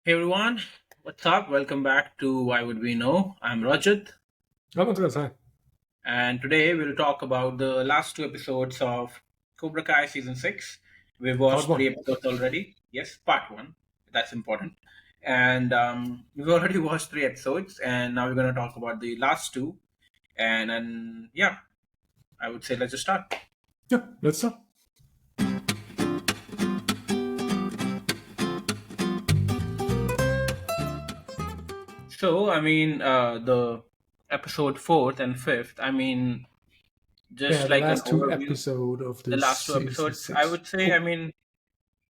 Hey everyone, what's up? Welcome back to Why Would We Know? I'm Rajat, I'm Andreas, hi. and today we'll talk about the last two episodes of Cobra Kai season 6. We've Part watched one. three episodes already. Yes, part one. That's important. And we've already watched three episodes, and now we're going to talk about the last two. And yeah, I would say let's just start. Yeah, let's start. The episode fourth and fifth, Yeah, just the like an last two overview, episode of the this last two season episodes, I six. would say,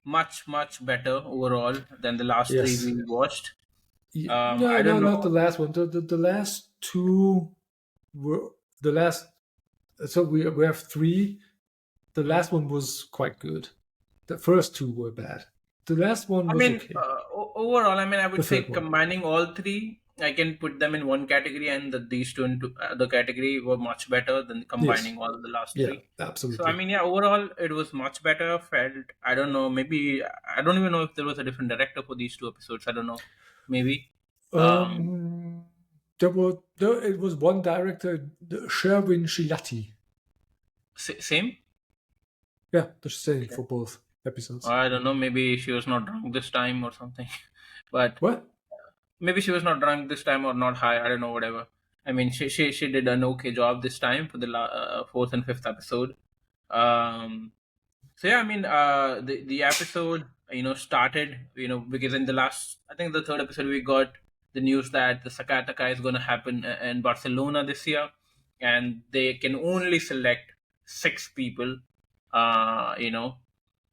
much better overall than the last three Yes. we watched. No, I no, don't not the know. last one. The last two were the last. So we have three. The Mhm. last one was quite good. The first two were bad. The last one was okay. Overall, I The would say third one. combining all three, I can put them in one category, and these two into the category were much better than Yes. combining all of the last Yeah, three. So, absolutely. yeah, overall, it was much better. Felt, I don't know, maybe, I don't even know if there was a different director for these two episodes. I don't know. Maybe. Um, Um, it was one director, Sherwin Shilati. Same? Yeah, the same Okay. for both episodes. I don't know. Maybe she was not drunk this time or something. But What? maybe she was not drunk this time or not high. I don't know. Whatever. She did an okay job this time for the fourth and fifth episode. Um, the episode started because in the last, I think the third episode, we got the news that the Sakataka is going to happen in Barcelona this year, and they can only select six people. Uh, you know,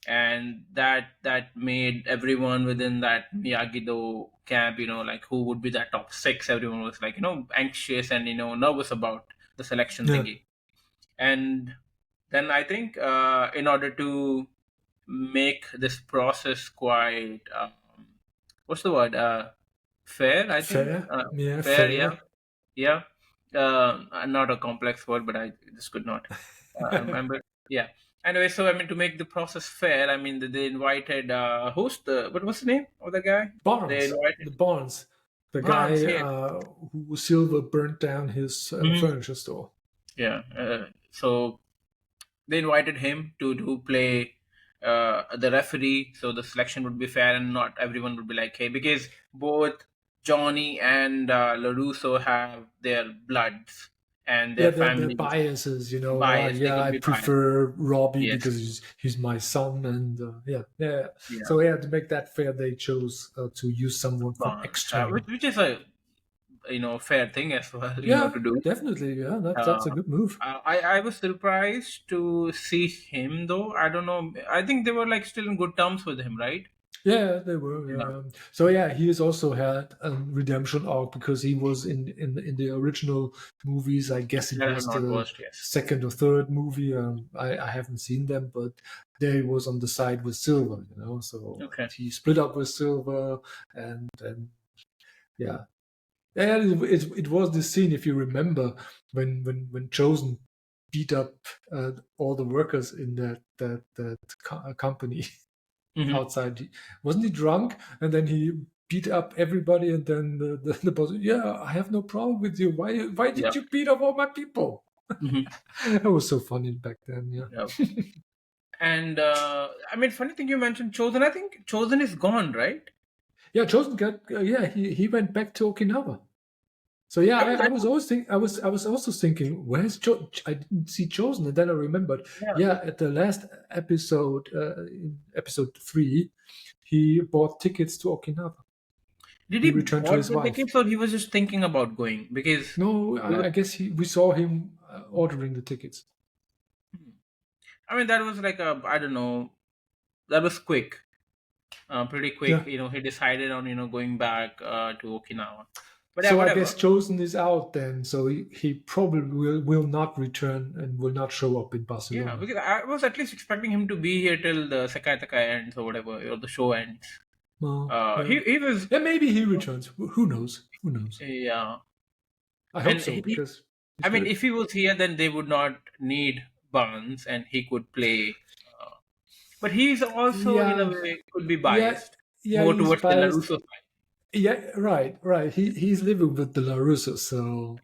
and that made everyone within that Miyagi-Do camp, like who would be that top six. Everyone was like anxious and nervous about the selection Yeah. thingy. And then I think in order to make this process quite what's the word fair, I think Fair. Yeah, fair, yeah, fair. yeah. Not a complex word, but I just could not remember. Yeah. Anyway, so to make the process fair, they invited who's the what was the name of the guy? They Barnes. invited The Barnes. The Barnes. guy Yeah. who Silver burnt down his Mhm. furniture store. Yeah. So they invited him to play the referee, so the selection would be fair and not everyone would be like, hey, because both Johnny and LaRusso have their bloods and Yeah, their the families biases, biased. They yeah, could I be biased. prefer Robbie Yes. because he's my son, and yeah. Yeah. So yeah, to make that fair, they chose to use someone from Barnes, external. which is a fair thing as well, Yeah, to do. definitely. Yeah, that's Uh, a good move. I was surprised to see him though. I don't know. I think they were like still in good terms with him, right? Yeah, they were. Yeah. Yeah. So yeah, he has also had a redemption arc because he was in the original movies. I guess it That I have was not the watched. Yes. second or third movie. I haven't seen them, but they was on the side with Silver. So Okay. he split up with Silver, and yeah, yeah. It was this scene, if you remember, when Chosen beat up all the workers in that company. Hmm. Outside. Wasn't he drunk? And then he beat up everybody, and then the boss, yeah, I have no problem with you. Why Yeah. did you beat up all my people? Hmm. That was so funny back then. Yeah. Yeah, And funny thing you mentioned Chosen. I think Chosen is gone, right? yeah. Chosen got yeah. He went back to Okinawa. So yeah, I mean, I that, was always think I was also thinking, where's I didn't see Chosen, and then I remembered. yeah. Yeah, at the last episode, in episode 3, he bought tickets to Okinawa. Did He he returned to bought his the wife. tickets or he was just thinking about going? Because No, he was, I guess we saw him ordering the tickets. that was like I don't know. That was quick, pretty quick. Yeah. He decided on going back to Okinawa. But yeah, So I whatever. guess Chosen is out then. So he probably will not return and will not show up in Yeah, Barcelona. because I was at least expecting him to be here till the Sakai Takai ends or whatever, or the show ends. Well, yeah. He was, Yeah, maybe he returns. Who knows? Who knows? yeah, I hope and so because he's if good. he was here, then they would not need Barnes, and he could play. But he's also, in a Yeah, way, could be yeah, biased yeah. more He's towards the biased. Larusso side. Yeah, right, right. He's living with the LaRusso, so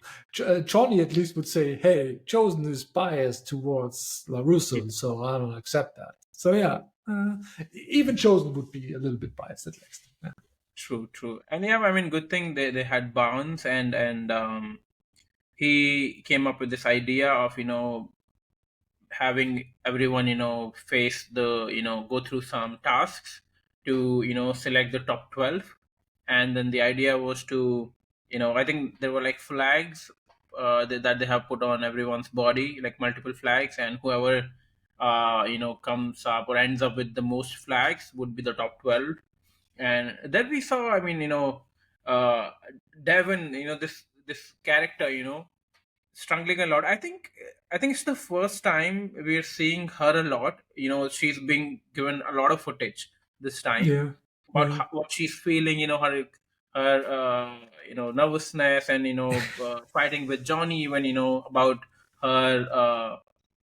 Johnny at least would say, "Hey, Chosen is biased towards Yeah, LaRusso, so I don't accept that." So yeah, even Chosen would be a little bit biased at least. Yeah, true, true. And yeah, I mean, good thing they had Barnes, and he came up with this idea of having everyone face the go through some tasks to select the top 12. And then the idea was to I think there were like flags that they have put on everyone's body, like multiple flags, and whoever comes up or ends up with the most flags would be the top 12. And then we saw, I mean, uh Devon, this character, struggling a lot. I think it's the first time we're seeing her a lot. She's being given a lot of footage this time yeah, about yeah, what she's feeling. Her nervousness, and fighting with Johnny, even about her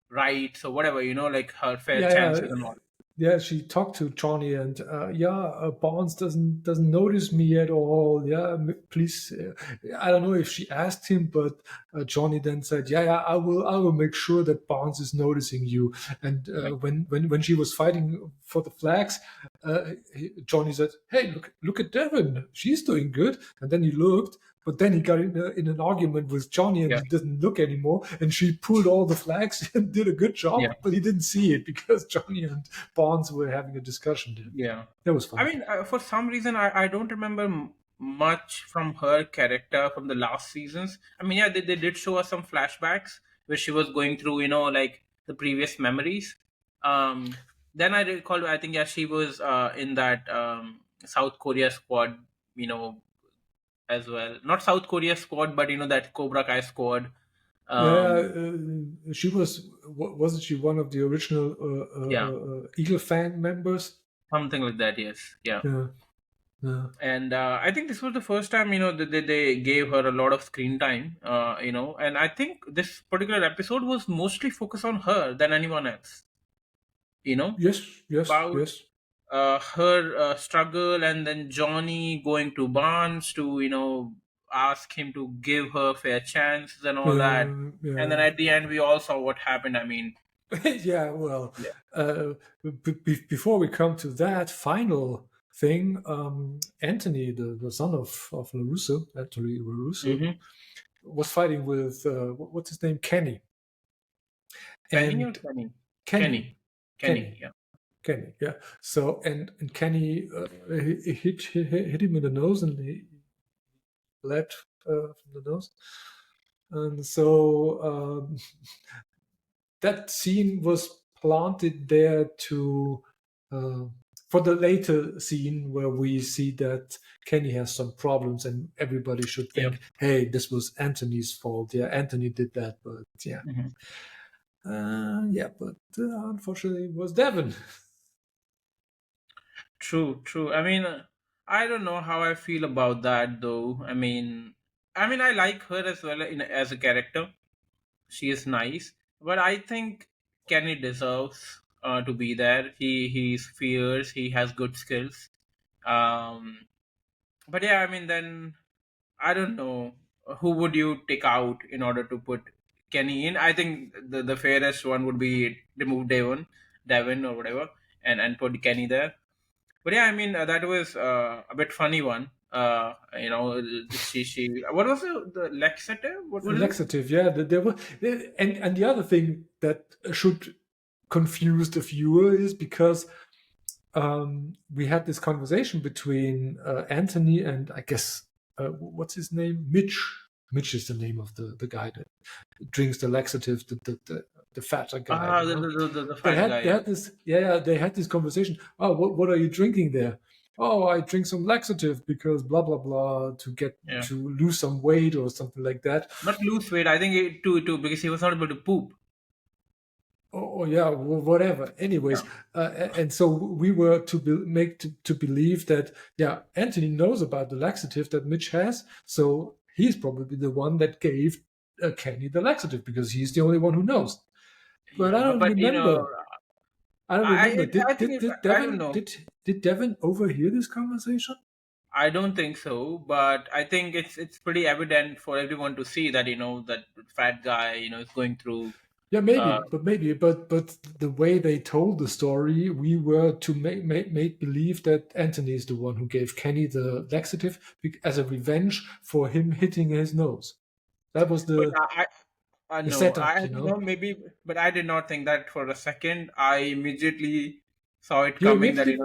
rights or whatever. Like her fair yeah, chances yeah. and all. Yeah, she talked to Johnny, and Barnes doesn't notice me at all. Yeah, please. I don't know if she asked him, but Johnny then said, "Yeah, yeah, I will make sure that Barnes is noticing you." And Right. when she was fighting for the flags, Johnny said, "Hey, look at Devon. She's doing good." And then he looked. But then he got in an argument with Johnny, and Yeah. he didn't look anymore. And she pulled all the flags and did a good Yeah. job, but he didn't see it because Johnny and Bonds were having a discussion there. Yeah. That was I funny. mean, for some reason, I don't remember much from her character from the last seasons. I mean, yeah, they did show us some flashbacks where she was going through, like the previous memories. Um, then I recall, I think, yeah, she was in that South Korea squad, you know, as well. Not South Korea squad, but that Cobra Kai squad. Yeah, Um, she wasn't she one of the original yeah, Eagle Fang members? something like that. Yes, yeah. Yeah, yeah. And I think this was the first time that they gave her a lot of screen time, and I think this particular episode was mostly focused on her than anyone else, you know Yes, yes, about yes. her struggle, and then Johnny going to Barnes to ask him to give her fair chances and all that. And then Yeah. at the end we all saw what happened. I mean, Yeah, well, yeah. before we come to that final thing, Anthony, the son of LaRusso, Anthony LaRusso, Hmm. was fighting with what's his name, Kenny, Penny or and Kenny? Kenny, Kenny, Kenny, yeah. Kenny. Yeah. So and Kenny he hit him in the nose, and he bled from the nose, and so that scene was planted there to uh, for the later scene where we see that Kenny has some problems, and everybody should Yeah. think, "Hey, this was Anthony's fault. Yeah, Anthony did that." But yeah, Hmm. yeah, but unfortunately, it was Devon. True, true. I mean, I don't know how I feel about that though. I mean, I like her as well as a character. She is nice, but I think Kenny deserves to be there. He's fierce. He has good skills. Um, but yeah, I mean, then I don't know who would you take out in order to put Kenny in. I think the fairest one would be remove Devon or whatever, and put Kenny there. But yeah, I mean, that was a bit funny one. She what was the laxative? What is it? Laxative, yeah. There were, and the other thing that should confuse the viewer is because we had this conversation between Anthony and I guess what's his name, Mitch. Mitch is the name of the guy that drinks the laxative, the fatter guy, Ah, the They fat had guy. they Yeah, had this yeah, they had this conversation. Oh, what are you drinking there? Oh, I drink some laxative because blah blah blah yeah. to lose some weight or something like that. Not lose weight. I think too because he was not able to poop. Oh yeah, whatever. Yeah, Anyways, and so we were to make to believe that yeah, Anthony knows about the laxative that Mitch has, so he's probably the one that gave Kenny the laxative because he's the only one who knows. But I yeah. But don't but remember. I don't remember. I think I don't know. Did Devin overhear this conversation? I don't think so, but I think it's pretty evident for everyone to see that that fat guy is going through. Yeah, Uh, but the way they told the story, we were to make believe that Anthony is the one who gave Kenny the laxative as a revenge for him hitting his nose. That was but I the no, I setup, don't know, maybe, but I did not think that for a second. I immediately saw it You coming that immediately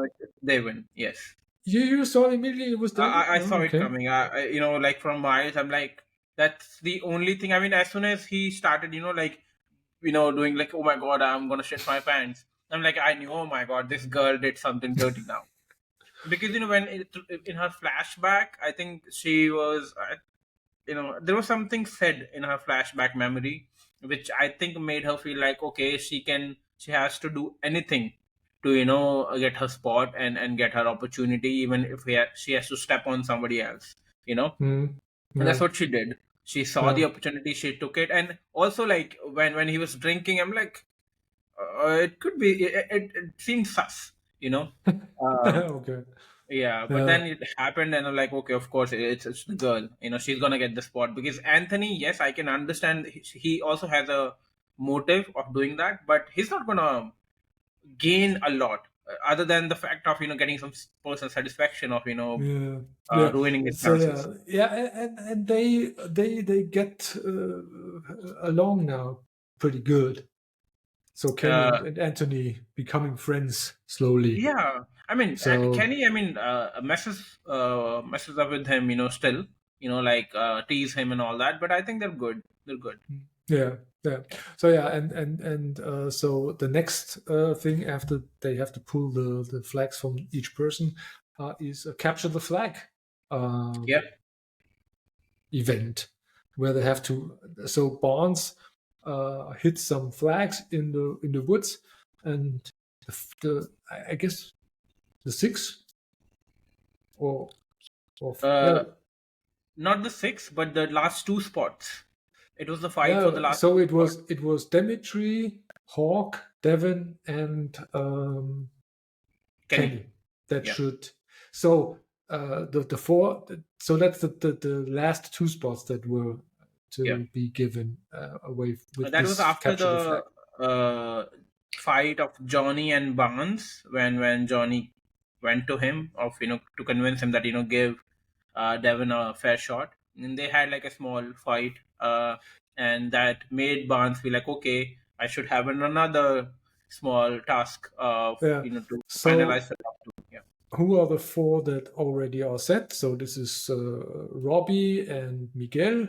they win. Yes, you saw immediately it was Devin. I Oh, saw it okay. coming. Like from miles, I'm like, that's the only thing. I mean, as soon as he started, like doing like, oh my god, I'm gonna shit my pants. I'm like, I knew, oh my god, this girl did something dirty now. Because when in her flashback, I think she was, there was something said in her flashback memory, which I think made her feel like, okay, she has to do anything to get her spot and get her opportunity, even if she has to step on somebody else, you know. Mm, And that's yeah, what she did. She saw yeah. the opportunity, she took it. And also, like, when he was drinking, I'm like, it could be, it seemed sus, you know. um, Okay. yeah, but Yeah. then it happened, and I'm like, okay, of course, it's the girl. She's gonna get the spot because Anthony. Yes, I can understand. He also has a motive of doing that, but he's not gonna gain a lot other than the fact of getting some personal satisfaction of Yeah, yeah. ruining his So chances. yeah, and they get along now pretty good. So Kenny Uh, and Anthony becoming friends slowly. yeah, I mean, So Kenny. I mean, messes up with him. Still. Like tease him and all that. But I think they're good. They're good. yeah, yeah. So yeah, and so the next thing after they have to pull the flags from each person is a capture the flag Yeah. event where they have to. So Barnes hit some flags in the woods, and I guess the six or Uh, yeah. Not the six, but the last two spots. It was the fight for the Yeah, last so two spots. it was Dimitri, Hawk, Devon, and Kenny. Kenny that Yeah. should. So the four. So that's the last two spots that were Yeah. to be given away with That was this after capture the flag. the fight of Johnny and Barnes when Johnny went to him to convince him that give Devon a fair shot. And they had like a small fight, and that made Barnes feel like, okay, I should have another small task of Yeah. to finalize So the top two. Yeah. who are the four that already are set? So this is Robbie and Miguel,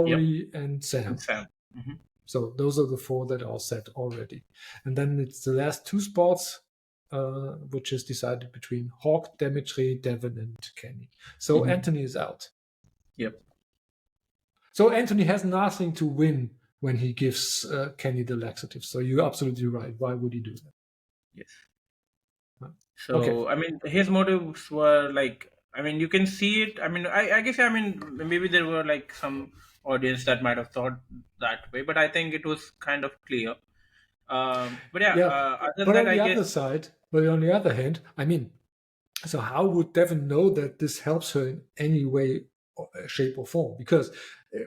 Yep. Tori and And Sam. Sam. Hmm. So those are the four that are set already. And then it's the last two spots, which is decided between Hawk, Demetri, Devon, and Kenny. So Hmm. Anthony is out. Yep. So Anthony has nothing to win when he gives Kenny the laxative. So you're absolutely right. Why would he do that? Yes. Okay. So, I mean, his motives were like, I mean, you can see it. I mean, I guess, I mean, maybe there were like some audience that might have thought that way, but I think it was kind of clear. But yeah, Yeah. other than But that, on I the guess, other side, but on the other hand, I mean, so how would Devon know that this helps her in any way, shape, or form? Because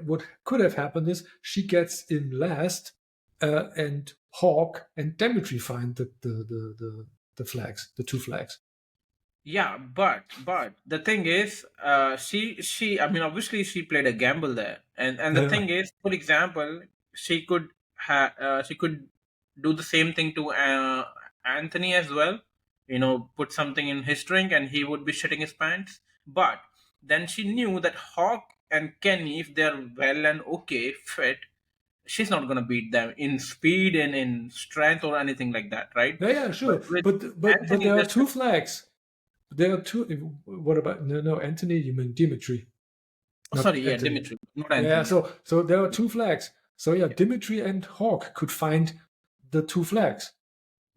what could have happened is she gets in last, and Hawk and Demetri find the flags, the two flags. yeah, but the thing is, I mean, obviously she played a gamble there, and the Yeah, thing is, for example, she could do the same thing to Anthony as well. Put something in his drink, and he would be shitting his pants. But then she knew that Hawk and Kenny, if they're well and okay, fit, she's not gonna beat them in speed and in strength or anything like that, right? yeah, But sure. with But Anthony, there are there's two flags. There are two. What about no Anthony? You mean Dimitri, oh, not sorry, yeah, Anthony. Dimitri, not Yeah. Anthony. Yeah, So there are two flags. So yeah, yeah, Dimitri and Hawk could find the two flags.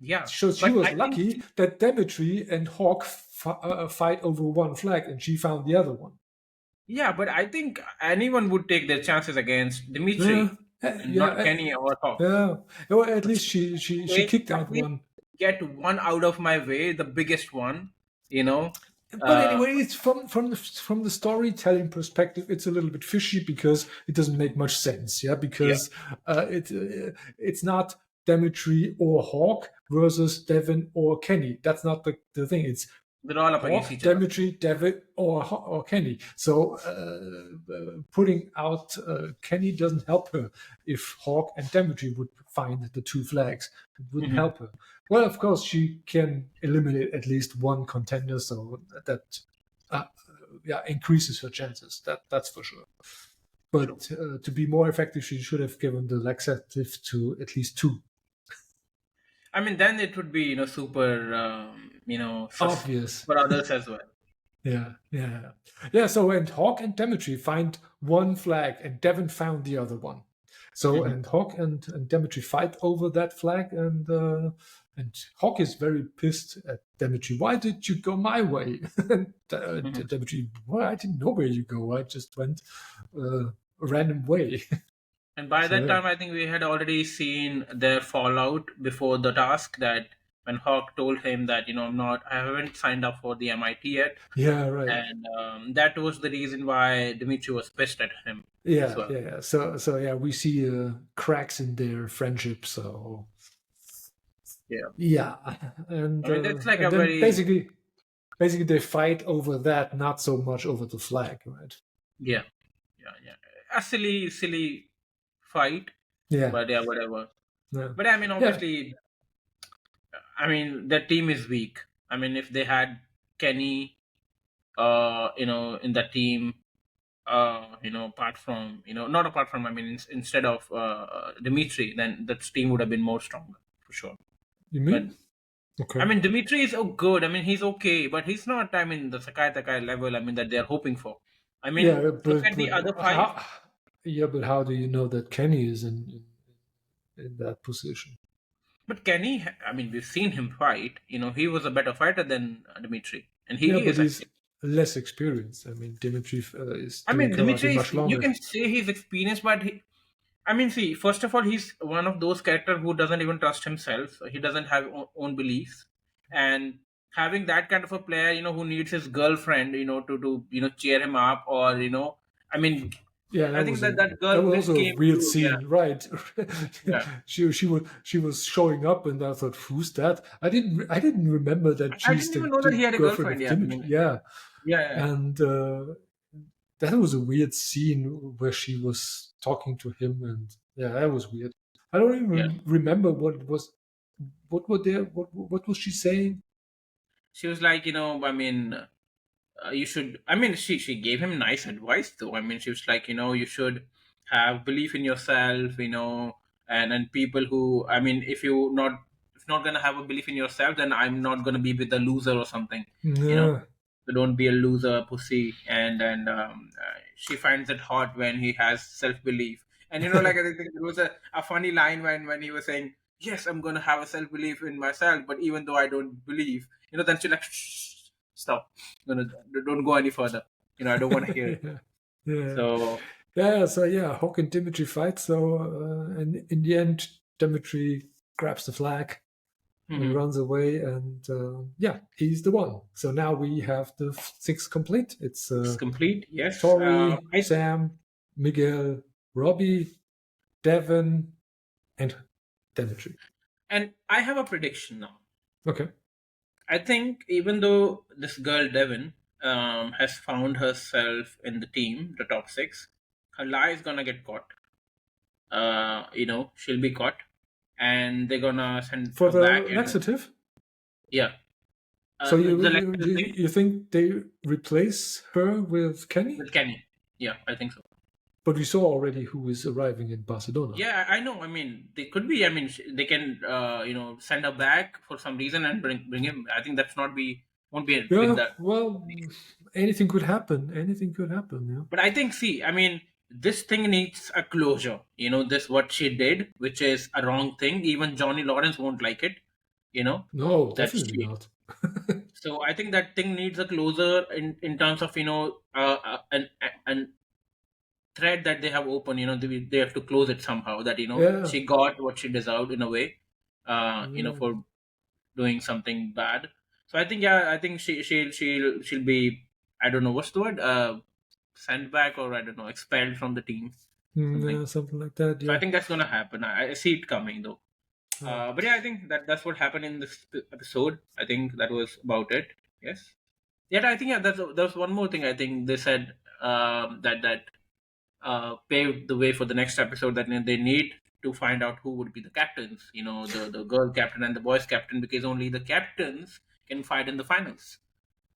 yeah. So she But was I think, lucky that Demetri and Hawk fight over one flag, and she found the other one. yeah, but I think anyone would take their chances against Yeah, Dimitri and yeah, not Kenny or Hawk. yeah. Well, at But least she, she okay, kicked at out least one. get one out of my way, the biggest one, you know. But Uh, anyway, it's from the storytelling perspective, it's a little bit fishy because it doesn't make much sense. Yeah, yeah, because it's not Demetri or Hawk versus Devin or Kenny. That's not the thing. It's they're all up against Hawk, each other. Demetri, Devin, or Kenny. So putting out Kenny doesn't help her. If Hawk and Demetri would find the two flags, it wouldn't Hmm. help her. Well, of course, she can eliminate at least one contender, so that yeah increases her chances. That's for sure. True. But to be more effective, she should have given the laxative to at least two. I mean, then it would be super Obvious. for others as well. Yeah. So and Hawk and Demetri find one flag, and Devon found the other one. So Hmm. and Hawk and Demetri fight over that flag, and Hawk is very pissed at Demetri. Why did you go my way? And Hmm. Demetri, well, I didn't know where you go. I just went a random way. And by So that yeah, time, I think we had already seen their fallout before the task. That when Hawk told him that I haven't signed up for the MIT yet, yeah, right. and that was the reason why Dimitri was pissed at him as Yeah, well. yeah. So yeah, we see cracks in their friendship. So Yeah, yeah, I mean that's like and a then very basically they fight over that, not so much over the flag, right? yeah, yeah, a silly fight, Yeah, but yeah, whatever. yeah, But I mean, yeah. obviously, I mean their team is weak. I mean, if they had Kenny, in the team, apart from not apart from, I mean, instead of Dimitri, then that team would have been more stronger for sure. You But mean I okay? mean, Dimitri is good. I mean, he's okay, but he's not, I mean, the Sakai Takai level, I mean, that they're hoping for. I mean, Yeah, look but at the other five. how? Yeah, but how do you know that Kenny is in that position? But Kenny, I mean, we've seen him fight. He was a better fighter than Dimitri, and Yeah, he but is he's actually. less experienced. I mean, Dimitri is I doing mean, karate Dimitri is, much you longer. can say he's experienced, but I mean, see, first of all, he's one of those characters who doesn't even trust himself. He doesn't have own beliefs, and having that kind of a player, who needs his girlfriend, to cheer him up, or I mean, Yeah, I that think was that that girl was bliss also a came weird through. Yeah, scene, right? yeah. She was showing up, and I thought, who's that? I didn't remember that I she's didn't even know that the he had a girlfriend girlfriend. of Yeah, I Dimitri. mean, Yeah, yeah, yeah, and that was a weird scene where she was talking to him, and yeah, that was weird. I don't even yeah. remember what was she saying? She was like, I mean, you should. I mean, she gave him nice advice though. I mean, she was like, you should have belief in yourself, and people who, I mean, if not gonna have a belief in yourself, then I'm not gonna be with a loser or something, you know. Yeah, So don't be a loser, pussy. And she finds it hot when he has self belief. And like I think there was a funny line when he was saying, "Yes, I'm gonna have a self belief in myself, but even though I don't believe, then she like, shh, stop, don't go any further. I don't want to hear it." yeah, yeah. So, Yeah, so yeah, Hawk and Dimitri fight. So, and in the end, Dimitri grabs the flag and mhm, runs away, and yeah, he's the one. So now we have the six complete. It's it's complete. Yes, Tori, Sam, Miguel, Robbie, Devin, and Dimitri. and I have a prediction now. Okay. I think even though this girl Devin has found herself in the team, the top six, her lie is gonna get caught. She'll be caught, and they're gonna send For her the back. And laxative. yeah, So the lecture thing you think they replace her with Kenny? with Kenny. Yeah, I think so. But we saw already who is arriving in Barcelona. Yeah, I know. I mean, they could be. I mean, they can, send her back for some reason and bring him. I think that's not be won't be a big Yeah, that. well, anything could happen. Anything could happen. Yeah. But I think, see, I mean, this thing needs a closure. This what she did, which is a wrong thing. Even Johnny Lawrence won't like it. You know No, that definitely she. not. So I think that thing needs a closure in terms of an thread that they have open. They have to close it somehow. That Yeah, she got what she deserved in a way. yeah, For doing something bad. So I think, yeah, I think she'll be, I don't know what's the word, sent back, or I don't know, expelled from the team, something. Yeah, something like that. So I Yeah. think that's gonna happen. I see it coming though. Uh, But yeah, I think that's what happened in this episode. I think that was about it. Yes. Yet I think, yeah, there's one more thing. I think they said, that paved the way for the next episode, that they need to find out who would be the captains. The girl captain and the boys captain, because only the captains can fight in the finals.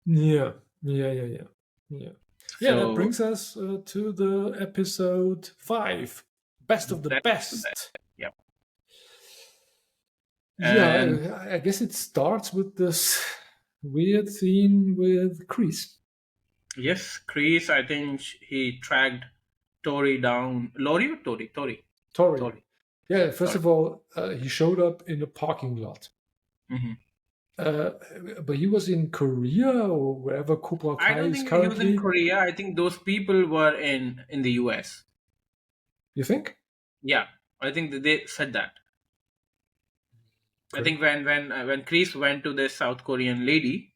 yeah. Yeah. Yeah. Yeah. Yeah. Yeah. That So brings us to the episode 5, best of the that's that. best. Yeah. Yeah, And I guess it starts with this weird scene with Chris. yes, Chris, I think he tracked Tori down. Lori or Tori? Tori. Tori. Yeah, first Sorry. of all, he showed up in a parking lot. Hmm. Uh, but he was in Korea or wherever Cobra I Kai don't is think he was in currently. Korea. I think those people were in the US. You think? Yeah, I think that they said that. I Okay. think when Chris went to this South Korean lady,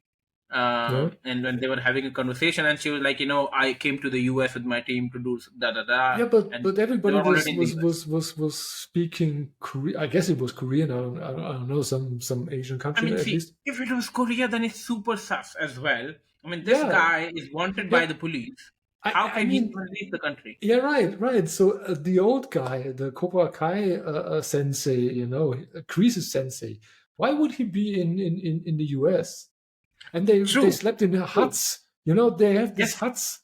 Yeah. and when they were having a conversation, and she was like, I came to the US with my team to do da da da, Yeah, but and they everybody were was already in the was US. was was was speaking Korean. I guess it was Korean. I don't know, some Asian I country mean, at see, least. if it was Korea, then it's super sus as well. I mean, this Yeah, guy is wanted by yeah. the police. How I can he mean, even leave the country? yeah, right, right. So the old guy, the Cobra Kai sensei, Kreese's sensei, why would he be in the US? And they True, slept in true. huts. They have these Yes, huts.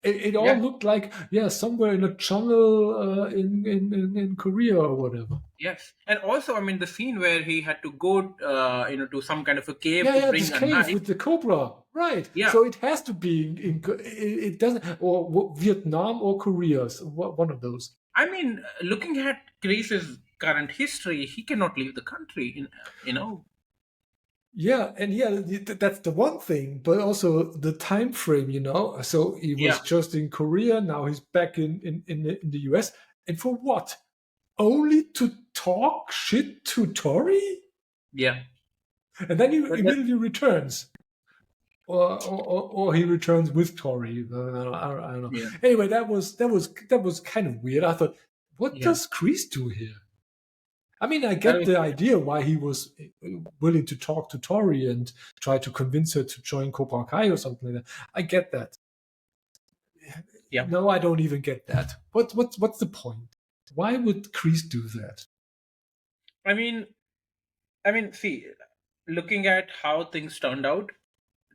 It all yeah, looked like, yeah, somewhere in a jungle in Korea or whatever. yes. And also, I mean, the scene where he had to go, to some kind of a cave Yeah, to yeah, this bring a cave knife. with the cobra, right? Yeah, So it has to be it doesn't, or Vietnam or Korea, so one of those. I mean, looking at Greece's current history, he cannot leave the country. You know, Yeah, and yeah, that's the one thing, but also the time frame, So he yeah, was just in Korea, now he's back in the US, and for what? Only to talk shit to Tori, yeah. and then he But that, immediately returns, or he returns with Tori. I don't know. yeah, Anyway, that was kind of weird. I thought, what yeah. does Chris do here? I mean, I That get was, the idea why he was willing to talk to Tori and try to convince her to join Cobra Kai or something like that. I get that. yeah. No, I don't even get that. What's the point? Why would Chris do that? I mean, see, looking at how things turned out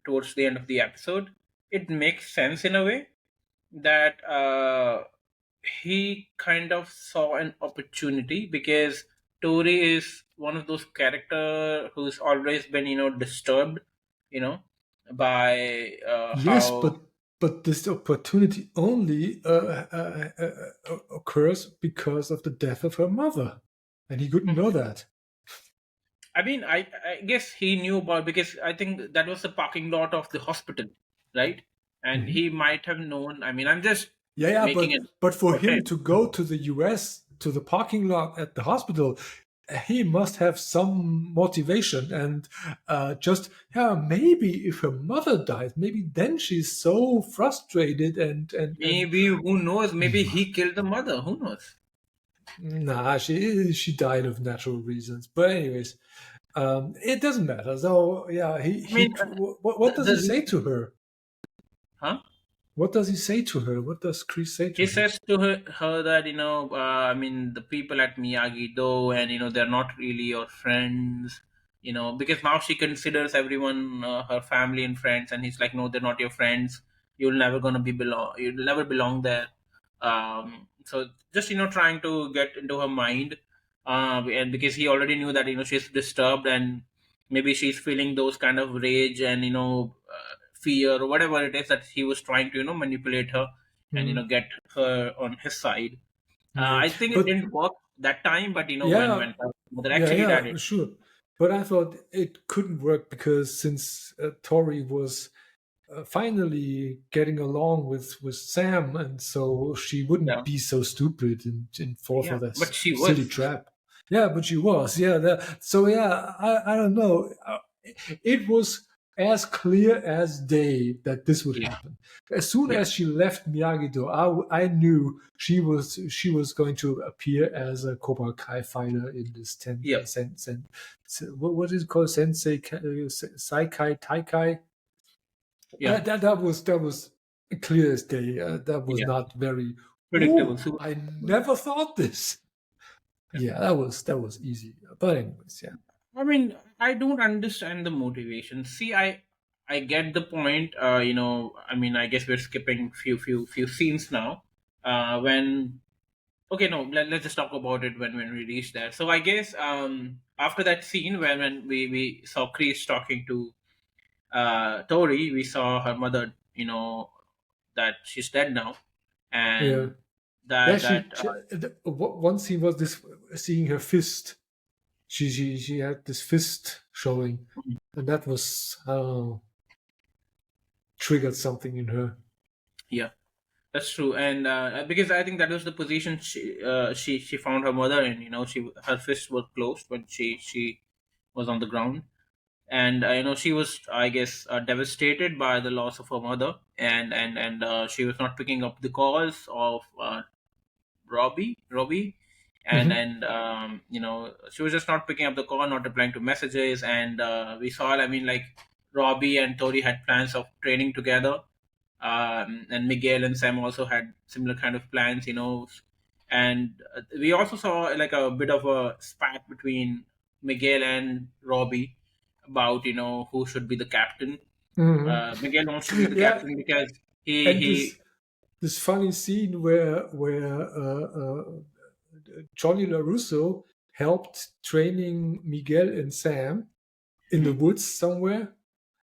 towards the end of the episode, it makes sense in a way that he kind of saw an opportunity, because Tori is one of those character who's always been, disturbed, you know, by Yes, how. but this opportunity only occurs because of the death of her mother, and he couldn't know that. I mean, I guess he knew about, because I think that was the parking lot of the hospital, right? And Mhm. he might have known. I mean, I'm just Yeah, yeah, making but it for for him him. to go to the US to the parking lot at the hospital, he must have some motivation and just, yeah, maybe if her mother dies, maybe then she's so frustrated and Maybe, who knows? Maybe he killed the mother. Who knows? nah, she died of natural reasons. But anyways, it doesn't matter. So yeah, I mean, what does he say the to her? huh? What does he say to her? What does Chris say He to her? says to her that, I mean, the people at Miyagi Do, and they're not really your friends, because now she considers everyone her family and friends, and he's like, no, they're not your friends. You'll never belong there. So just trying to get into her mind, and because he already knew that she's disturbed, and maybe she's feeling those kind of rage and fear or whatever it is, that he was trying to manipulate her and Hmm. get her on his side. Yeah, I think it but didn't work that time, but yeah, when her mother yeah, actually died, yeah, it. sure. But I thought it couldn't work because since Tori was finally getting along with Sam, and so she wouldn't Yeah, be so stupid and fall for yeah, that but she silly was. trap. Yeah, but she was. Yeah, so yeah, I don't know. It was. as clear as day that this would Yeah. happen. As soon Yeah. as she left Miyagi-Do, I knew she was going to appear as a Cobra Kai fighter in this Yeah. what is it called, Sensei Saikai Taikai. Yeah. That was clear as day. That was Yeah. not very. Predictable. Ooh, Super. I never thought this. Yeah, that was easy. But anyways, yeah. I mean, I don't understand the motivation. See, I get the point. I mean, I guess we're skipping few scenes now. When Okay, no, let's just talk about it when we reach there. So I guess after that scene when we saw Chris talking to Tori, we saw her mother. That she's dead now, Yeah. and Yeah, that that one scene was this, seeing her fist. She had this fist showing, and that was, I don't know, triggered something in her. yeah. That's true, and because I think that was the position she found her mother in. Her fists were closed when she was on the ground, and she was, I guess, devastated by the loss of her mother, and she was not picking up the calls of Robbie, Hmm. and she was just not picking up the call, not replying to messages, and we saw. I mean, like Robbie and Tori had plans of training together, and Miguel and Sam also had similar kind of plans, and we also saw like a bit of a spat between Miguel and Robbie about who should be the captain. Hmm. Miguel wants to be the Yeah, captain because he and he this funny scene where Johnny LaRusso helped training Miguel and Sam in the Mhm. woods somewhere,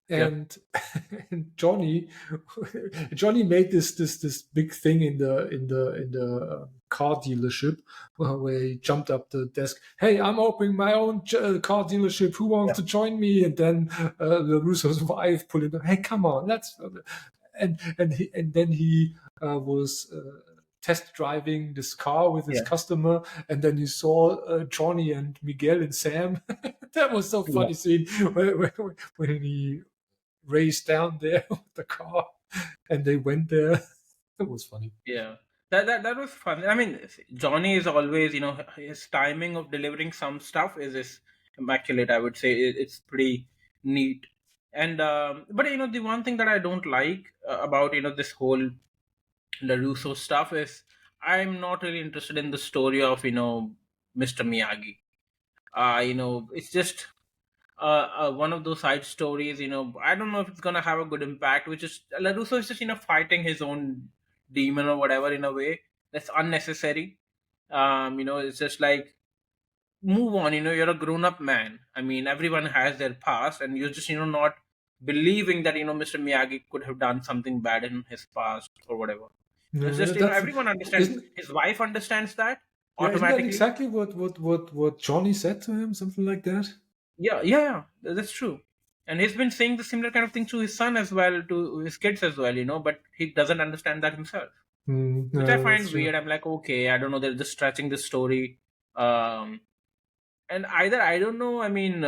Yeah. and and Johnny made this big thing in the car dealership, where he jumped up the desk. Hey, I'm opening my own car dealership. Who wants Yeah. to join me? And then the Russo's wife pulled it. Hey, come on, let's. And then he was. Test driving this car with his Yeah. customer, and then you saw Johnny and Miguel and Sam. That was so Yeah. funny scene when he raced down there with the car, and they went there. It was funny. Yeah, that was fun. I mean, Johnny is always, his timing of delivering some stuff is immaculate. I would say it's pretty neat. And but the one thing that I don't like about this whole Larusso stuff is I'm not really interested in the story of Mr. Miyagi. It's just one of those side stories. I don't know if it's gonna have a good impact. Which is Larusso is just fighting his own demon or whatever in a way that's unnecessary. It's just like move on. You're a grown up man. I mean, everyone has their past, and you're just not believing that Mr. Miyagi could have done something bad in his past or whatever. It's Yeah, just that's everyone understands. isn't His wife understands that yeah, isn't that automatically. exactly what Johnny said to him? Something like that. Yeah, yeah, yeah, that's true. And he's been saying the similar kind of thing to his son as well, to his kids as well, but he doesn't understand that himself, which I No, that's find true. weird. I'm like, okay, I don't know, they're just stretching the story. Um, and either, I don't know, I mean,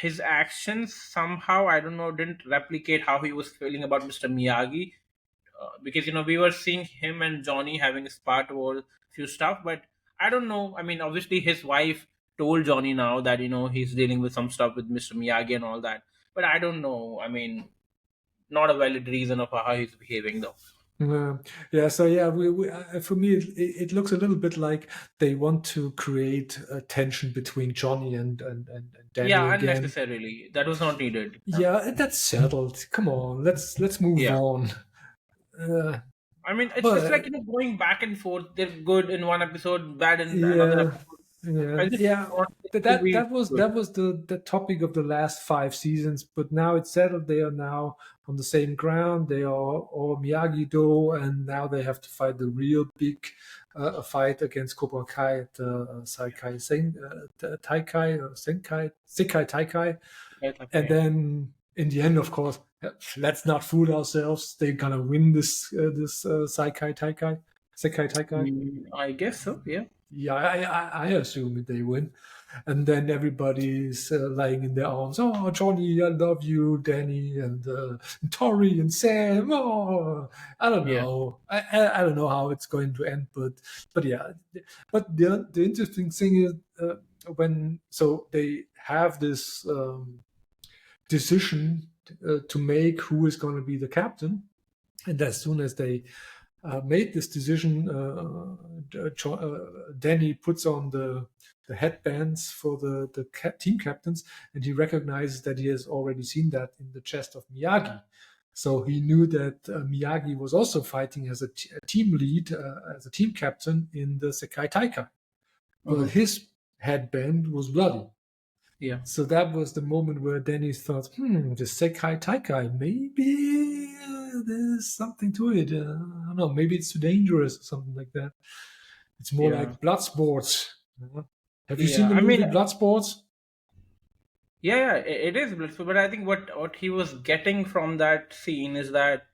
his actions somehow, I don't know, didn't replicate how he was feeling about Mr. Miyagi, because we were seeing him and Johnny having a spat over few stuff, but I don't know. I mean, obviously his wife told Johnny now that he's dealing with some stuff with Mr. Miyagi and all that, but I don't know. I mean, not a valid reason of how he's behaving though. Yeah, so yeah, for me, it looks a little bit like they want to create a tension between Johnny and Danny Yeah, again. unnecessarily. That was not needed. Yeah, that's settled. Come on, let's move Yeah. on. Uh, I mean, it's like but going back and forth. They're good in one episode, bad in another yeah, episode. yeah, I just yeah. want it That to that be that was good. that was the topic of the last 5 seasons. But now it's settled. They are now on the same ground. They are all Miyagi-Do, and now they have to fight the real big fight against Cobra Kai at Saikai Taikai or Senkai Sekai Taikai. Right, like, And yeah. then in the end, of course, let's not fool ourselves. They're gonna win this Saikai Taikai Sekai Taikai. I guess so. Yeah. Yeah, I assume they win. And then everybody's lying in their arms. Oh, Johnny, I love you, Danny, and Tori and Sam. Oh, I don't Yeah. know. I don't know how it's going to end, but yeah. But the interesting thing is when so they have this decision to make who is going to be the captain, and as soon as they made this decision, Danny puts on the headbands for the team captains, and he recognizes that he has already seen that in the chest of Miyagi. So he knew that Miyagi was also fighting as a team lead, as a team captain in the Sekai Taikai. But Hmm. his headband was bloody. Yeah. So that was the moment where Danny thought, the Sekai Taikai, maybe there's something to it. I don't know, maybe it's too dangerous or something like that. It's more Yeah. like blood sports. Have you seen Yeah. the I mean, movie Blood Sports? yeah, it is blissful, but I think what he was getting from that scene is that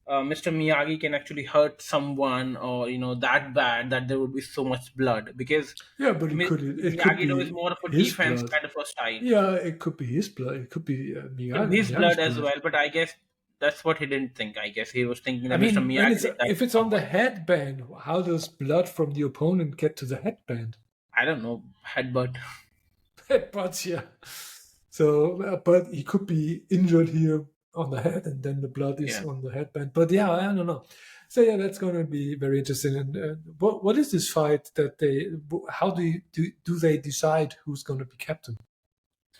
Mr. Miyagi can actually hurt someone, or that bad that there would be so much blood, because Yeah, but it could Miyagi-Do is be more of a his defense blood. kind of a style. Yeah, it could be his blood. It could be Could be his blood Miyagi's as blood. well, but I guess that's what he didn't think. I guess he was thinking I that Mr. mean, when Miyagi it's did that if to it's on the someone. headband, how does blood from the opponent get to the headband? I don't know, headbutt. But yeah. So, but he could be injured here on the head, and then the blood is Yeah. on the headband. But yeah, I don't know. So yeah, that's going to be very interesting. And what is this fight that they? How do they decide who's going to be captain?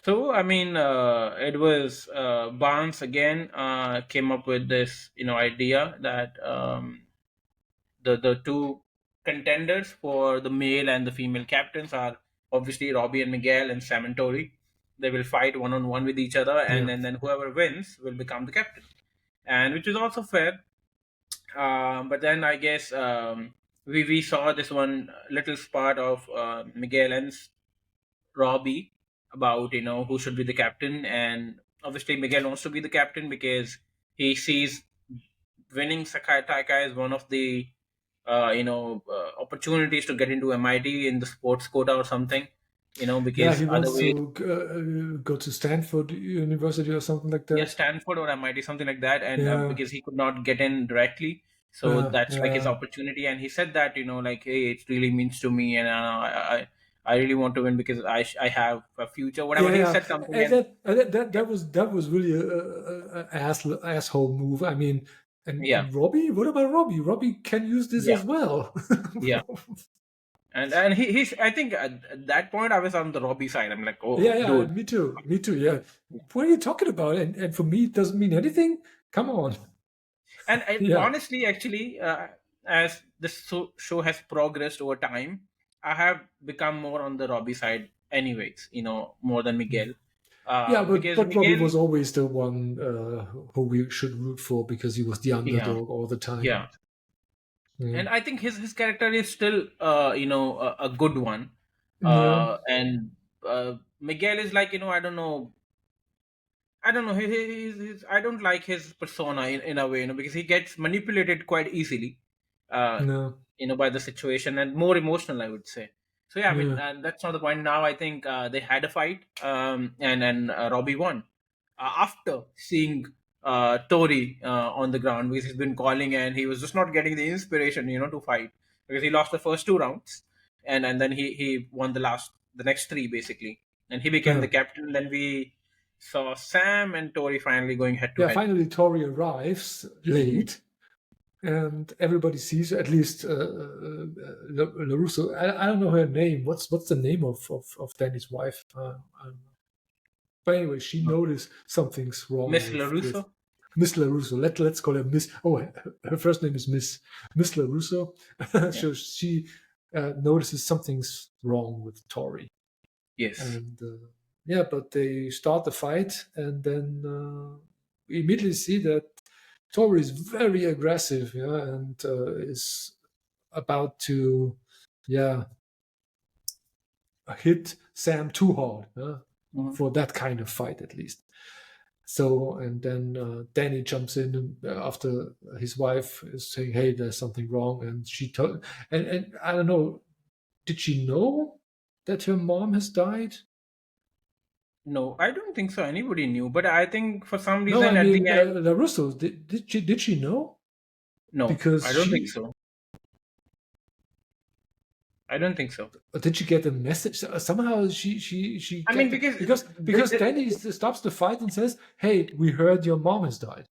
So I mean, it was Barnes again came up with this idea that the two contenders for the male and the female captains are obviously Robbie and Miguel and Sam and Tori. They will fight one on one with each other, and, Yeah, then whoever wins will become the captain, and which is also fair. But then I guess we saw this one little spot of Miguel and Robbie about who should be the captain, and obviously Miguel wants to be the captain because he sees winning Sakai Taika is one of the opportunities to get into MIT in the sports quota or something. yeah. Because He wants otherwise, to go to Stanford University or something like yeah, that. Stanford or MIT, something like that, and Yeah, because he could not get in directly, so that's like his yeah. opportunity. And he said that like, hey, it really means to me, and I really want to win because I have a future, whatever Yeah, he yeah, said something. and And that was really a asshole move. I mean, yeah, and Robbie, what about Robbie? Robbie can use this yeah, as well. yeah. And he's, I think at that point I was on the Robbie side. I'm like, Yeah, oh, yeah, dude. me too, me too. Yeah, what are you talking about? And for me, it doesn't mean anything. Come on. And Yeah, honestly, actually, as this show has progressed over time, I have become more on the Robbie side, anyways. More than Miguel, yeah, because but Robbie Miguel, was always the one who we should root for because he was the yeah, underdog all the time. yeah, Yeah, and I think his character is still, a good one, yeah, and Miguel is like, I don't know. I don't like his persona in a way, because he gets manipulated quite easily, uh, no, by the situation, and more emotional, I would say. So yeah, I mean, yeah, that's not the point. Now I think they had a fight, and Robbie won after seeing Tori on the ground, because he's been calling, and he was just not getting the inspiration, to fight, because he lost the first two rounds, and then he won the next three basically, and he became yeah. the captain. Then we saw Sam and Tori finally going head to Yeah, head. finally Tori arrives Mhm. late, and everybody sees her, at least Larusso. I don't know her name. What's the name of Danny's wife? I don't know. But anyway, she noticed something's wrong Miss with Larusso. Miss Larusso. Let's call her Miss. Oh, her first name is Miss Larusso. Yeah. So she notices something's wrong with Tori, Yes. and yeah, but they start the fight, and then we immediately see that Tori is very aggressive, yeah, and is about to, yeah, hit Sam too hard, yeah, Mhm. for that kind of fight at least. So, and then Danny jumps in after his wife is saying, "Hey, there's something wrong," and she told, and I don't know, did she know that her mom has died? No, I don't think so. Anybody knew, but I think for some No, I reason at the mean end, LaRusso. Did she know? no, Because I don't think she so. I don't think so. or did she get a message? Somehow she I mean, get the, because because Danny stops the fight and says, "Hey, we heard your mom has died."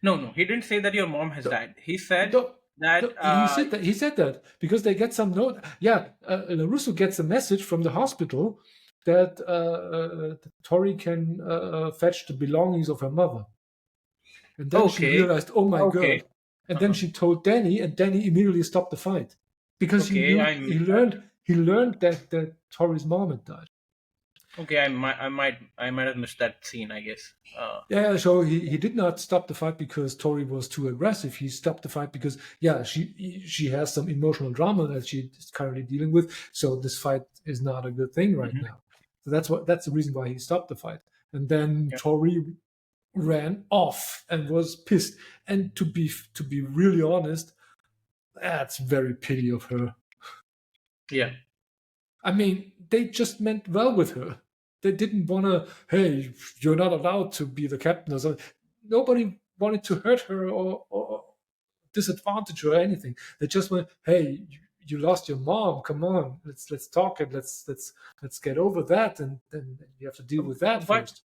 no, no, he didn't say that your mom has The, died. He said the, that he said that because they get some note. Yeah, LaRusso gets a message from the hospital that Tori can fetch the belongings of her mother, and then she okay, realized, oh my okay, god, and then uh-huh. she told Danny, and Danny immediately stopped the fight because he Okay, knew I missed that. he learned that Tori's mom had died. Okay, I might have missed that scene. I guess. Yeah, so he did not stop the fight because Tori was too aggressive. He stopped the fight because yeah, she has some emotional drama that she's currently dealing with. So this fight is not a good thing right Mhm. now. So that's the reason why he stopped the fight. And then Yeah, Tori ran off and was pissed. And to be really honest, that's very pity of her. yeah. I mean, they just meant well with her. They didn't want to, hey, you're not allowed to be the captain or something. Nobody wanted to hurt her or disadvantage her or anything. They just went, hey, you lost your mom. Come on, let's talk and let's get over that, and then you have to deal with that But first.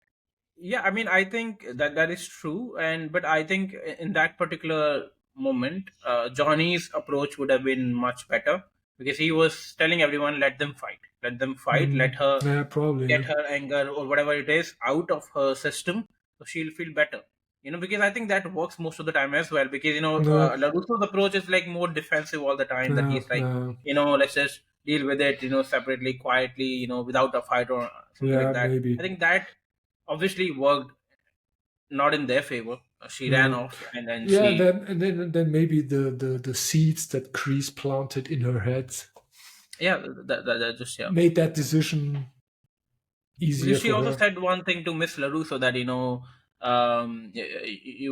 yeah, I mean, I think that that is true, and but I think in that particular moment, Johnny's approach would have been much better because he was telling everyone, let them fight, let her Yeah, probably. get Yeah. her anger or whatever it is out of her system, so she'll feel better. Because I think that works most of the time as well. Because No, Larusso's approach is like more defensive all the time. That no, he's like, no. let's just deal with it, separately, quietly, without a fight or something like Yeah, that. I maybe. think that obviously worked not in their favor. She ran No. off and then Yeah, she, then maybe the seeds that Kreese planted in her head yeah, that just, yeah. made that decision easier Because she for also her. said one thing to Miss LaRusso that you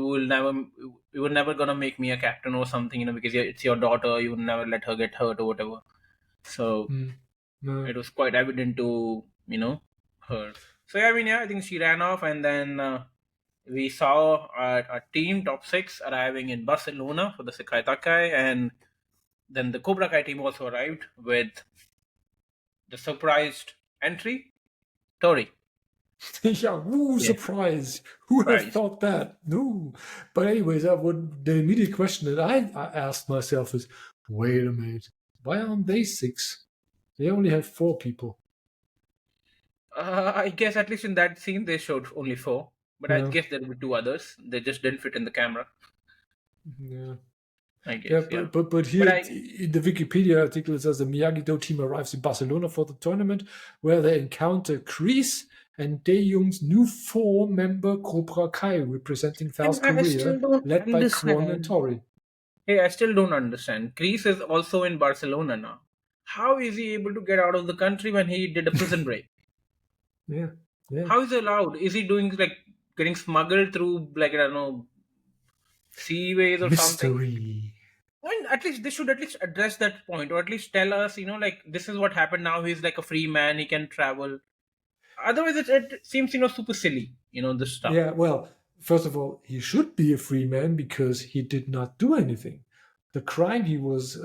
will never, you were never gonna make me a captain or something, because it's your daughter. You will never let her get hurt or whatever. So Mm. No. it was quite evident to her. So yeah, I mean, yeah, I think she ran off, and then we saw a team top six arriving in Barcelona for the Sekai Takai, and then the Cobra Kai team also arrived with the surprised entry, Tori. Yeah, woo, Yeah, surprise. Who have surprised. thought that? No. But anyways, the immediate question that I asked myself is, wait a minute, why aren't they six? They only have four people. I guess at least in that scene they showed only four, but I Yeah. guess there will be two others. They just didn't fit in the camera. Yeah. I Yeah, guess, yeah. but But here I, in the Wikipedia article it says the Miyagi-Do team arrives in Barcelona for the tournament where they encounter Kreese and Dae-Young's new four-member Cobra Kai representing South I still Korea, don't led by Kwon and understand. Tori. Hey, I still don't understand. Chris is also in Barcelona now. How is he able to get out of the country when he did a prison break? Yeah, yeah. How is he allowed? Is he doing like getting smuggled through, like, I don't know, seaways or something? Mystery. I mean, at least they should at least address that point, or at least tell us, like this is what happened. Now he's like a free man; he can travel. Otherwise, it seems super silly. This stuff. Yeah, well, first of all, he should be a free man because he did not do anything. The crime he was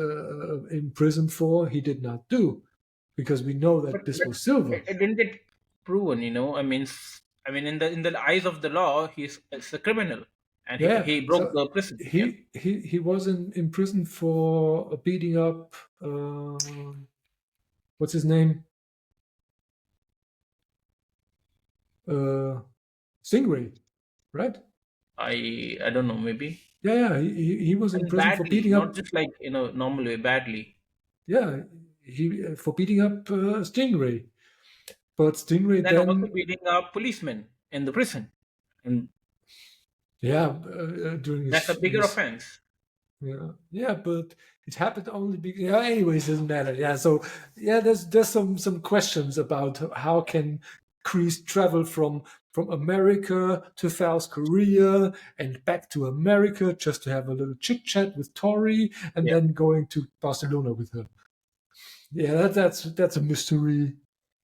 imprisoned for, he did not do because we know But that this was silver. it didn't get proven. I mean, in the eyes of the law, it's a criminal, and he, Yeah, he broke so the prison. Yeah, he was in prison for beating up what's his name uh, Stingray, right? I don't know, maybe. Yeah, he was in And prison for badly, beating not up. just like normal way, badly. Yeah, he for beating up Stingray, but And Stingray then also then beating up policemen in the prison, and yeah during that's a bigger his offense. yeah, but it happened only because yeah. Anyways, doesn't matter. Yeah, so yeah, there's some questions about how can Kreese travel from America to South Korea and back to America just to have a little chit chat with Tori and Yeah. then going to Barcelona with her. Yeah, that's a mystery.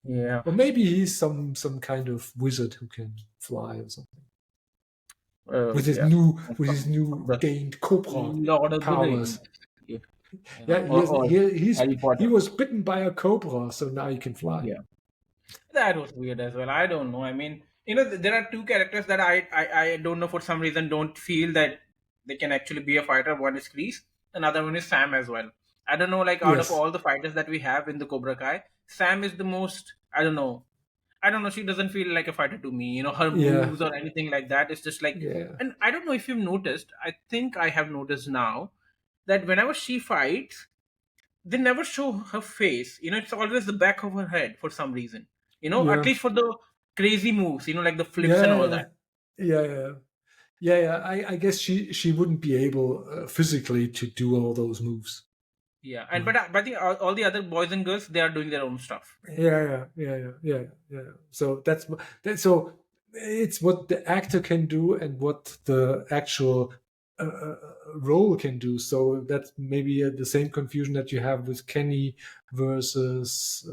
Yeah. Or maybe he's some kind of wizard who can fly or something. Yeah. With his From new the gained Cobra Lord of the Rings. powers. Yeah. Yeah, Or Harry he Potter. was bitten by a cobra, so now he can fly. Yeah. That was weird as well. I don't know. I mean, there are two characters that I don't know for some reason don't feel that they can actually be a fighter. One is Kreese, another one is Sam as well. I don't know, like out of Yes. all the fighters that we have in the Cobra Kai, Sam is the most. I don't know. I don't know. She doesn't feel like a fighter to me. Her Yeah. moves or anything like that. It's just like, Yeah. and I don't know if you've noticed. I think I have noticed now that whenever she fights, they never show her face. It's always the back of her head for some reason. At Yeah. least for the crazy moves. Like the flips and all Yeah. that. Yeah. Yeah. Yeah. Yeah. I guess she wouldn't be able physically to do all those moves. Yeah, and but I think all the other boys and girls, they are doing their own stuff. Yeah. So so it's what the actor can do and what the actual role can do. So that's maybe the same confusion that you have with Kenny versus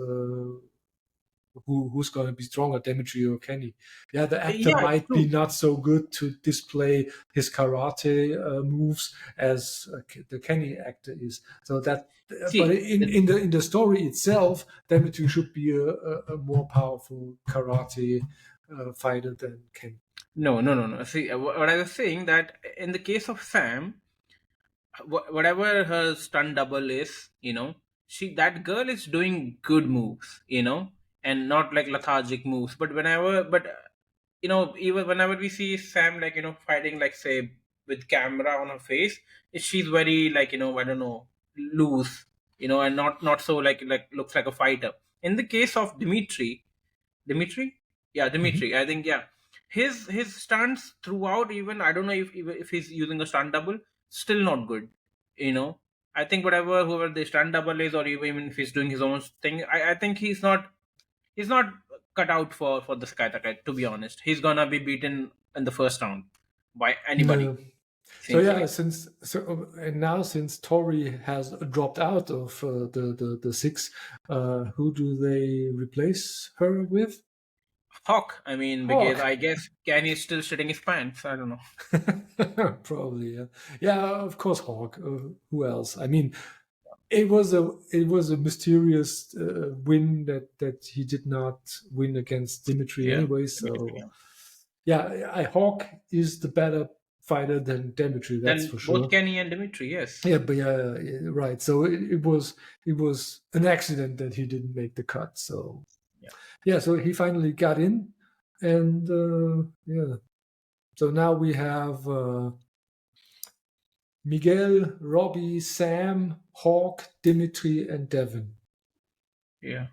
who's going to be stronger, Demetri or Kenny. Yeah, the actor Yeah, might be true. not so good to display his karate moves as the Kenny actor is. So that, but See, in the story itself, Demetri should be a more powerful karate fighter than Kenny. no, no, no, no. See, what I was saying that in the case of Sam, whatever her stunt double is, that girl is doing good moves, and not like lethargic moves. But even whenever we see Sam, like, fighting, like, say, with camera on her face, she's very, like, I don't know, loose, and not so, like looks like a fighter. In the case of Dimitri, yeah, Mhm. Dimitri. I think, yeah, his stunts throughout. Even I don't know if he's using a stunt double, still not good. You know, I think whoever the stunt double is, or even if he's doing his own thing, I think he's not cut out for the Skytaka. To be honest, he's gonna be beaten in the first round by anybody. No. So Seems yeah, like. and now since Tori has dropped out of the six, who do they replace her with? Hawk. I mean, because Hawk. I guess Kenny's still shitting his pants. I don't know. Probably, yeah. Yeah, of course, Hawk. Who else? I mean, it was a mysterious win that he did not win against Dimitri Yeah, anyway. Dimitri. So Yeah. yeah, Hawk is the better fighter than Dimitri. That's Then for both sure. Kenny and Dimitri. Yes. Yeah, but yeah, right. So it was an accident that he didn't make the cut. So Yeah. yeah, so he finally got in, and yeah. So now we have Miguel, Robbie, Sam, Hawk, Dimitri, and Devin. Yeah.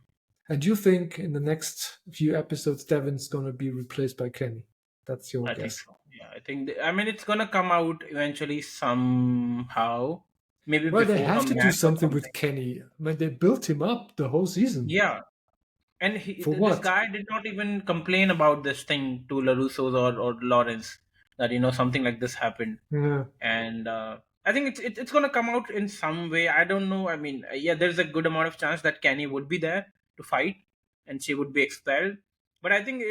And you think in the next few episodes, Devin's going to be replaced by Kenny? That's your I think guess. so. Yeah, I think. I mean, it's gonna come out eventually somehow. Maybe Well, they before her have to do match or something with something. Kenny. I mean, they built him up the whole season. Yeah, and For this what? guy did not even complain about this thing to LaRusso's or Lawrence, that something like this happened. Yeah. And I think it's gonna come out in some way. I don't know. I mean, yeah, there's a good amount of chance that Kenny would be there to fight, and she would be expelled. But I think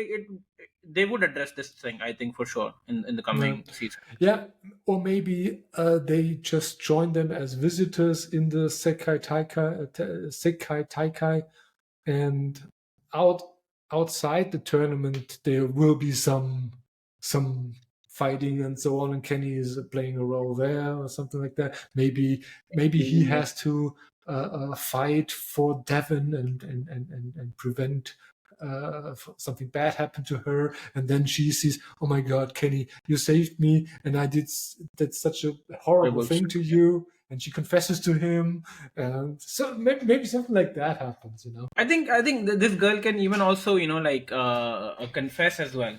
they would address this thing. I think for sure in the Yeah. coming season. Yeah, or maybe they just join them as visitors in the Sekai Taikai, and out outside the tournament there will be some fighting and so on, and Kenny is playing a role there or something like that. Maybe he Yeah. has to fight for Devon and prevent something bad happen to her, and then she sees, oh my god, Kenny, you saved me, and I did such a horrible Horrible thing stuff. to you, and she confesses to him, and so maybe something like that happens. I think this girl can even also like confess as well.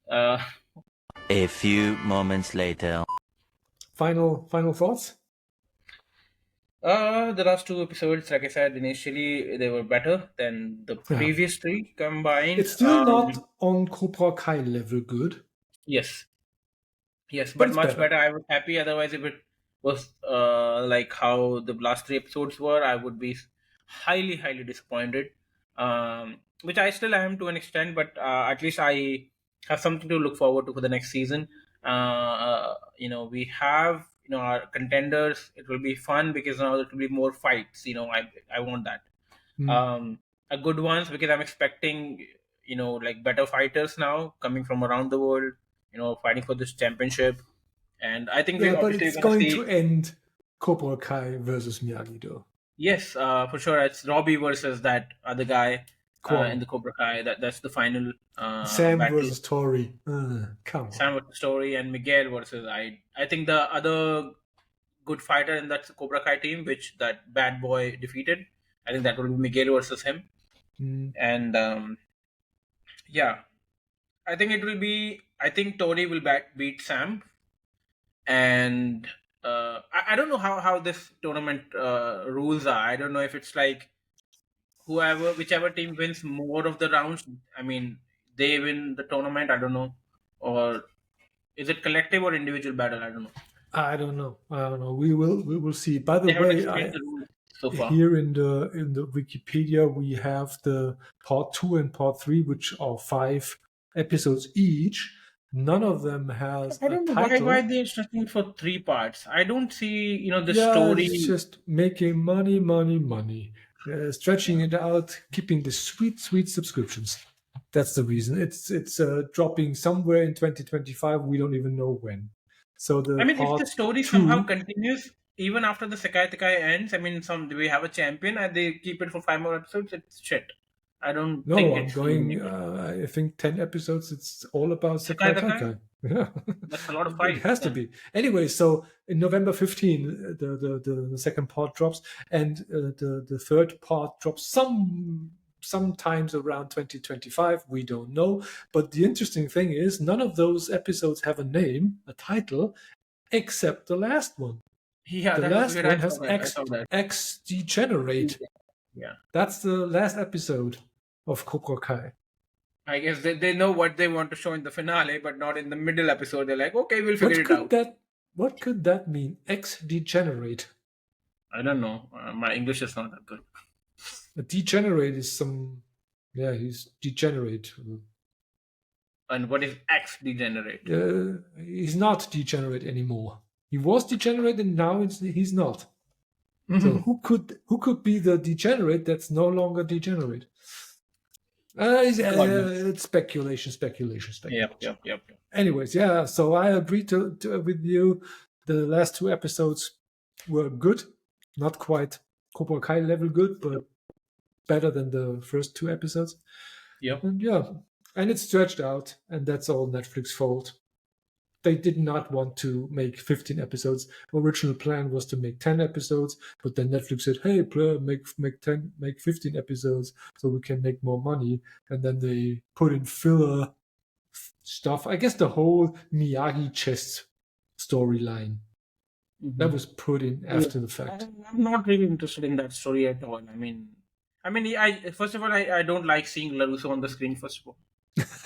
Uh, A few moments later. Final thoughts. the last two episodes, like I said initially, they were better than the Yeah, previous three combined. it's still not on Cobra Kai level good, Yes, yes, but but it's much better. better. I was happy. Otherwise, was like how the last three episodes were, I would be highly disappointed. Which I still am to an extent, but at least I have something to look forward to for the next season. We have our contenders. It will be fun because now there will be more fights. I want that. Mm. A good ones because I'm expecting like better fighters now coming from around the world. Fighting for this championship, and I think we Yeah, but obviously we're it's gonna going see. to end Cobra Kai versus Miyagi Do. Yes, for sure. It's Robbie versus that other guy in Kwon. the Cobra Kai. That's the final Sam battle. versus Tori. Come on. Sam versus Story and Miguel versus I think the other good fighter in that Cobra Kai team, which that bad boy defeated. I think that will be Miguel versus him. Mm. And yeah, I think it will be. I think Tori will beat Sam, and I don't know how this tournament rules are. I don't know if it's like whichever team wins more of the rounds. I mean, they win the tournament. I don't know, or is it collective or individual battle? I don't know. I don't know. I don't know. We will see. By the They haven't way, explained the rules so far. here in the Wikipedia we have the part 2 and part 3, which are 5 episodes each. None of them has I a don't know why title. they're stretching for 3 parts. I don't see the Yeah, it's story. just making money, stretching it out, keeping the sweet subscriptions. That's the reason. It's dropping somewhere in 2025. We don't even know when. So I the mean, if the part story somehow 2. continues even after the Sakai Takai ends, I mean, we have a champion and they keep it for 5 more episodes. It's shit. I don't No, think I'm it's even going. needed. I think 10 episodes. It's all about Sakai Sakai Takai, Takai. Yeah, that's a lot of it fights. has to Then be. Anyway, so in November 15, the second part drops, and the third part drops sometimes around 2025. We don't know. But the interesting thing is, none of those episodes have a name, a title, except the last one. yeah, The that was last weird. I one saw has that. I X saw that. X Degenerate. Yeah, That's the last episode of Cobra Kai. I guess they know what they want to show in the finale, but not in the middle episode. They're like, okay, we'll figure What it could out. that what could that mean? X degenerate. I don't know. My English is not that good. A degenerate is some he's degenerate. And what is X degenerate? He's not degenerate anymore. He was degenerate and now he's not. So who could be the degenerate that's no longer degenerate? God knows. It's speculation. Yep. Anyways, yeah. So I agree with you. The last 2 episodes were good, not quite Cobra Kai level good, but better than the first 2 episodes. Yep. And yeah, and it's stretched out, and that's all Netflix fault. They did not want to make 15 episodes. Original plan was to make 10 episodes, but then Netflix said, "Hey, make 15 episodes so we can make more money." And then they put in filler stuff. I guess the whole Miyagi chess storyline that was put in Yeah. after the fact. I'm not really interested in that story at all. I first of all, I don't like seeing Larusso on the screen. First of all,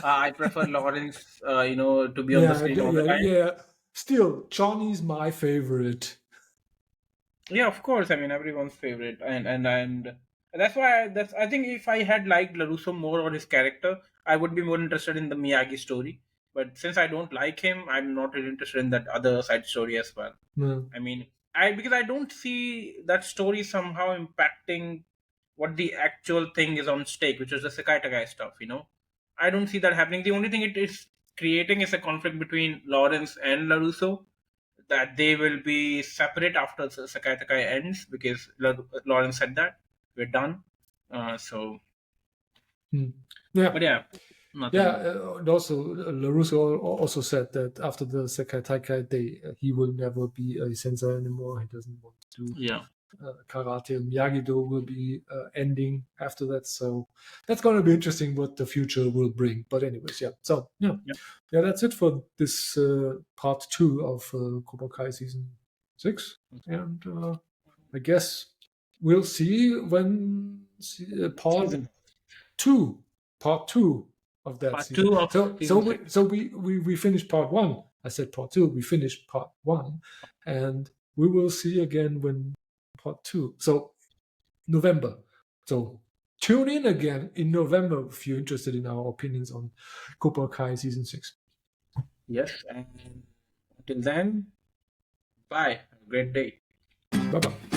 I prefer Lawrence, to be on the screen all the time. Yeah. Still, Johnny's my favorite. Yeah, of course. I mean, everyone's favorite, and that's why I think if I had liked Larusso more or his character, I would be more interested in the Miyagi story. But since I don't like him, I'm not really interested in that other side story as well. No. I mean, because I don't see that story somehow impacting what the actual thing is on stake, which is the Sakai Takai stuff. I don't see that happening. The only thing it is creating is a conflict between Lawrence and Larusso, that they will be separate after the Sakai Takai ends because Lawrence said that we're done. So, Yeah. but yeah, nothing. And also LaRusso also said that after the Sakai Taikai, he will never be a sensei anymore. He doesn't want to do Yeah. karate. Miyagi-Do will be ending after that, so that's going to be interesting what the future will bring. But anyways, yeah. So yeah, that's it for this part 2 of Cobra Kai season 6, and I guess we'll see when part 2 of that Part season. 2 of season 6. We finished part 1. I said part 2. We finished part 1, and we will see again when part 2. So November. So tune in again in November if you're interested in our opinions on Cobra Kai season 6. Yes, and until then, bye. Have a great day. Bye bye.